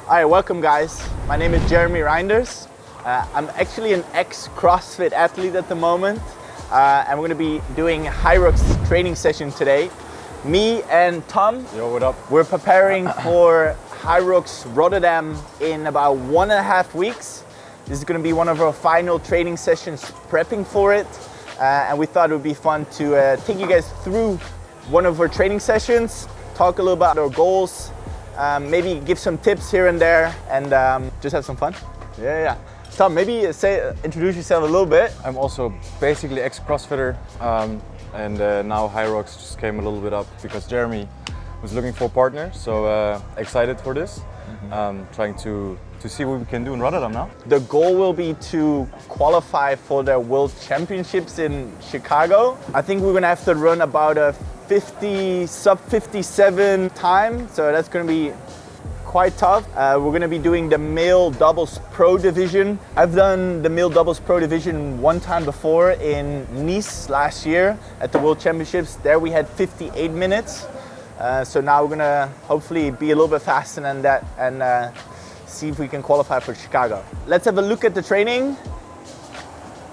All right, welcome guys. My name is Jeremy Reinders. I'm actually an ex-CrossFit athlete at the moment, and we're gonna be doing Hyrox training session today. Me and Tom, yo, what up? We're preparing for Hyrox Rotterdam in about 1.5 weeks. This is gonna be one of our final training sessions prepping for it, and we thought it would be fun to take you guys through one of our training sessions, talk a little about our goals, maybe give some tips here and there, and just have some fun. Yeah. Tom, maybe introduce yourself a little bit. I'm also basically ex-CrossFitter, and now Hyrox just came a little bit up because Jeremy was looking for a partner, so excited for this. Trying to see what we can do in Rotterdam now. The goal will be to qualify for the World Championships in Chicago. I think we're gonna have to run about a sub 57 time, so that's gonna be quite tough. We're gonna be doing the male doubles pro division. I've done the male doubles pro division one time before in Nice last year at the World Championships. There we had 58 minutes. So now we're gonna hopefully be a little bit faster than that and see if we can qualify for Chicago. Let's have a look at the training.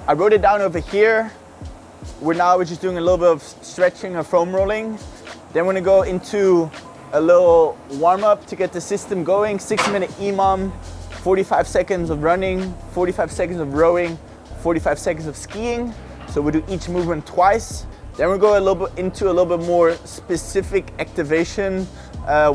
I wrote it down over here. We're just doing a little bit of stretching or foam rolling. Then we're gonna go into a little warm up to get the system going. 6-minute EMOM, 45 seconds of running, 45 seconds of rowing, 45 seconds of skiing. So we'll do each movement twice. Then we'll go a little bit more specific activation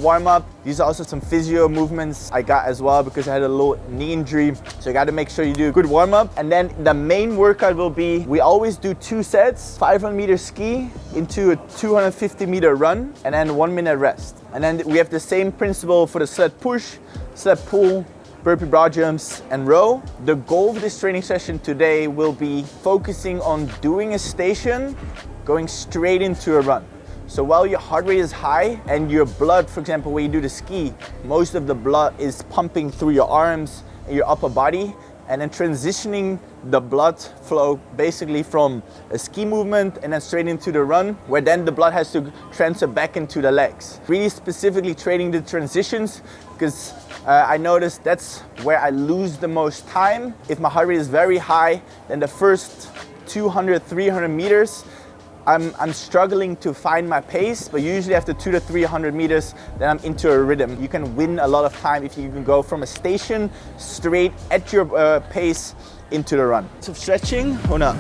warm up. These are also some physio movements I got as well because I had a little knee injury. So you got to make sure you do a good warm up. And then the main workout will be, we always do 2 sets, 500-meter ski into a 250-meter run, and then 1 minute rest. And then we have the same principle for the sled push, sled pull, burpee broad jumps, and row. The goal of this training session today will be focusing on doing a station, going straight into a run. So while your heart rate is high and your blood, for example, when you do the ski, most of the blood is pumping through your arms and your upper body, and then transitioning the blood flow basically from a ski movement and then straight into the run, where then the blood has to transfer back into the legs. Really specifically training the transitions, because I noticed that's where I lose the most time. If my heart rate is very high, then the first 200, 300 meters, I'm struggling to find my pace, but usually after 200 to 300 meters, then I'm into a rhythm. You can win a lot of time if you can go from a station straight at your pace into the run. So stretching or not?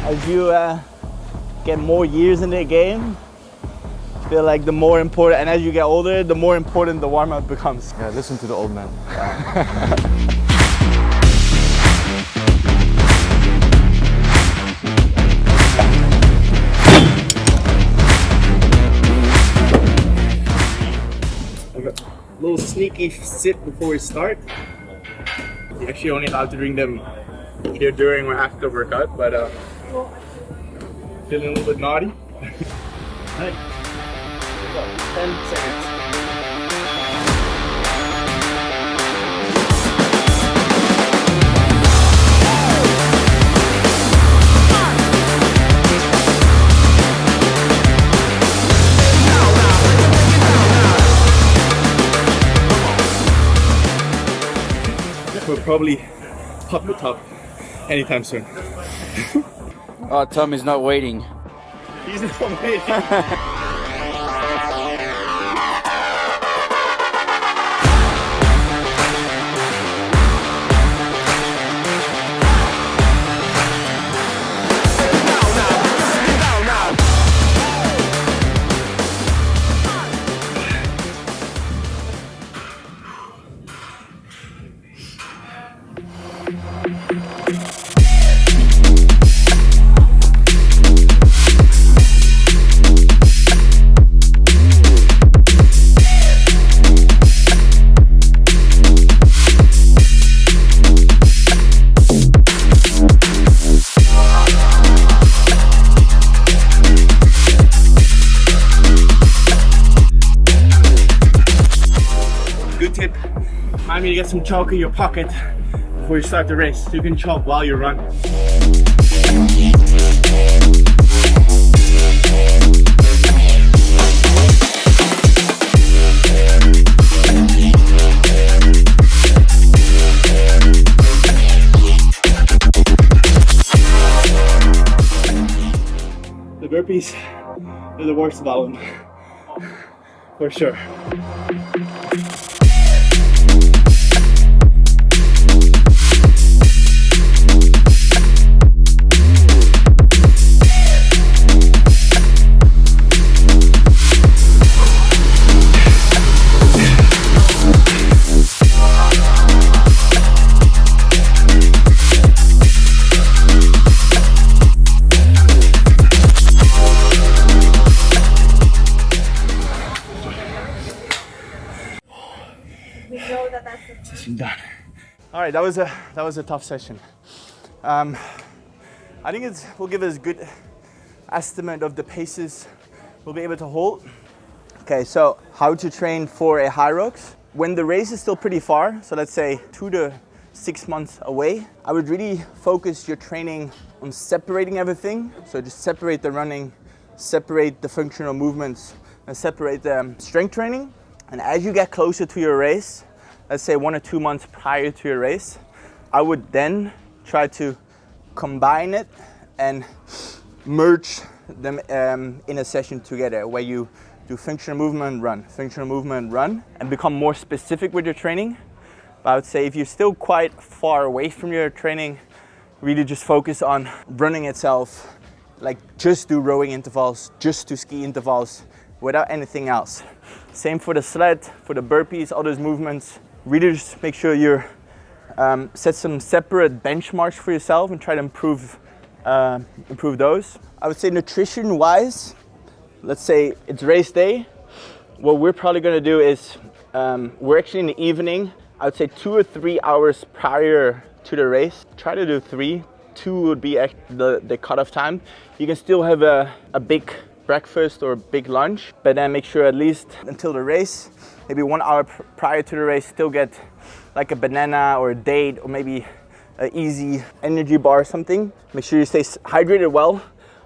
As you get more years in the game, I feel like the more important, and as you get older, the more important the warm-up becomes. Yeah, listen to the old man. A little sneaky sit before we start. You're actually only allowed to drink them either during or after workout, but feeling a little bit naughty. Right. 10 seconds. We'll probably pop the top anytime soon. Oh, Tom is not waiting. He's not waiting. get some chalk in your pocket before you start the race, so you can chalk while you run. The burpees are the worst about them, for sure. I'm done. All right, that was a tough session. I think it will give us a good estimate of the paces we'll be able to hold. Okay, so how to train for a Hyrox. When the race is still pretty far, so let's say 2 to 6 months away, I would really focus your training on separating everything. So just separate the running, separate the functional movements, and separate the strength training. And as you get closer to your race, let's say 1 or 2 months prior to your race, I would then try to combine it and merge them in a session together, where you do functional movement, run, and become more specific with your training. But I would say if you're still quite far away from your training, really just focus on running itself, like just do rowing intervals, just do ski intervals, without anything else. Same for the sled, for the burpees, all those movements. Really just make sure you set some separate benchmarks for yourself and try to improve those. I would say nutrition-wise, let's say it's race day. What we're probably going to do is we're actually in the evening. I would say 2 or 3 hours prior to the race. Try to do 3. 2 would be the cutoff time. You can still have a big breakfast or a big lunch, but then make sure at least until the race, maybe 1 hour prior to the race, still get like a banana or a date or maybe an easy energy bar or something. Make sure you stay hydrated well.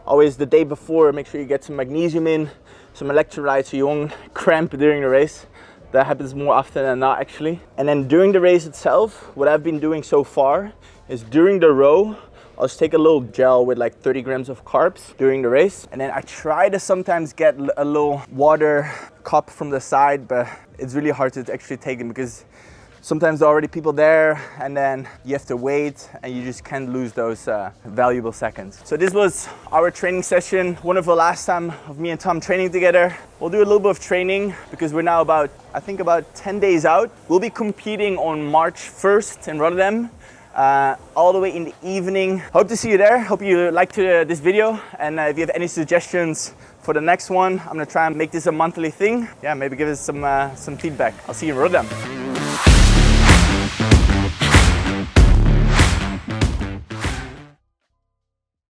Always the day before, make sure you get some magnesium in, some electrolytes so you won't cramp during the race. That happens more often than not, actually. And then during the race itself, what I've been doing so far is during the row, I'll just take a little gel with like 30 grams of carbs during the race. And then I try to sometimes get a little water cup from the side, but it's really hard to actually take them because sometimes there are already people there and then you have to wait and you just can't lose those valuable seconds. So this was our training session. Wonderful last time of me and Tom training together. We'll do a little bit of training because we're now about 10 days out. We'll be competing on March 1st in Rotterdam. All the way in the evening. Hope to see you there. Hope you liked this video, and if you have any suggestions for the next one, I'm gonna try and make this a monthly thing. Yeah, maybe give us some feedback. I'll see you in Rotterdam.